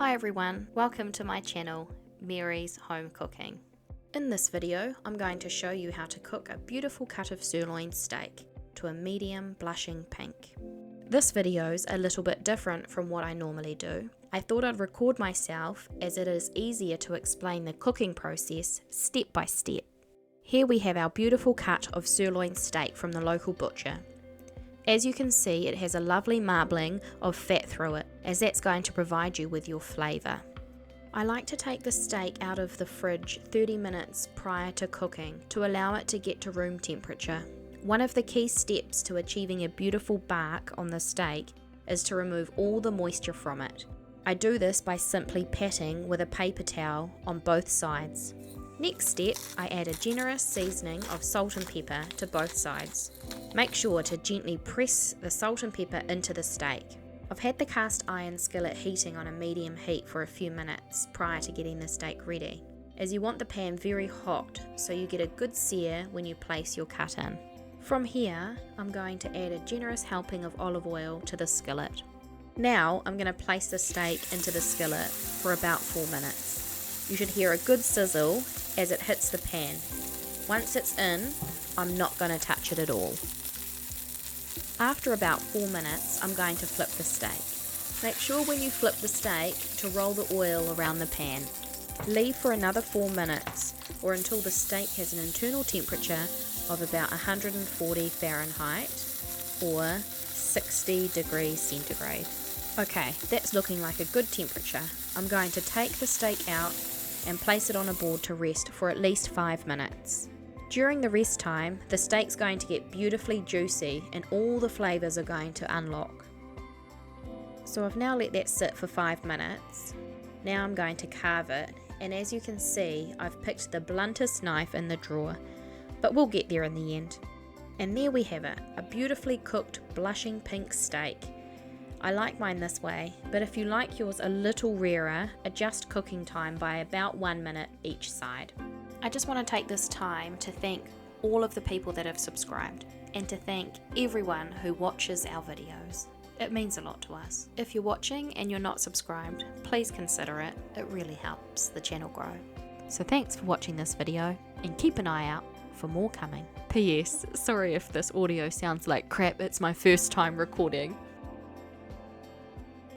Hi everyone, welcome to my channel, Mary's Home Cooking. In this video, I'm going to show you how to cook a beautiful cut of sirloin steak to a medium blushing pink. This video's a little bit different from what I normally do. I thought I'd record myself as it is easier to explain the cooking process step by step. Here we have our beautiful cut of sirloin steak from the local butcher. As you can see, it has a lovely marbling of fat through it, as that's going to provide you with your flavour. I like to take the steak out of the fridge 30 minutes prior to cooking to allow it to get to room temperature. One of the key steps to achieving a beautiful bark on the steak is to remove all the moisture from it. I do this by simply patting with a paper towel on both sides. Next step, I add a generous seasoning of salt and pepper to both sides. Make sure to gently press the salt and pepper into the steak. I've had the cast iron skillet heating on a medium heat for a few minutes prior to getting the steak ready, as you want the pan very hot so you get a good sear when you place your cut in. From here, I'm going to add a generous helping of olive oil to the skillet. Now I'm going to place the steak into the skillet for about 4 minutes. You should hear a good sizzle as it hits the pan. Once it's in, I'm not going to touch it at all. After about 4 minutes, I'm going to flip the steak. Make sure when you flip the steak to roll the oil around the pan. Leave for another 4 minutes or until the steak has an internal temperature of about 140 Fahrenheit or 60 degrees centigrade. Okay, that's looking like a good temperature. I'm going to take the steak out and place it on a board to rest for at least 5 minutes. During the rest time, the steak's going to get beautifully juicy and all the flavours are going to unlock. So I've now let that sit for 5 minutes. Now I'm going to carve it, and as you can see, I've picked the bluntest knife in the drawer, but we'll get there in the end. And there we have it, a beautifully cooked blushing pink steak. I like mine this way, but if you like yours a little rarer, adjust cooking time by about 1 minute each side. I just want to take this time to thank all of the people that have subscribed and to thank everyone who watches our videos. It means a lot to us. If you're watching and you're not subscribed, please consider it. It really helps the channel grow. So thanks for watching this video and keep an eye out for more coming. P.S. Sorry if this audio sounds like crap, it's my first time recording.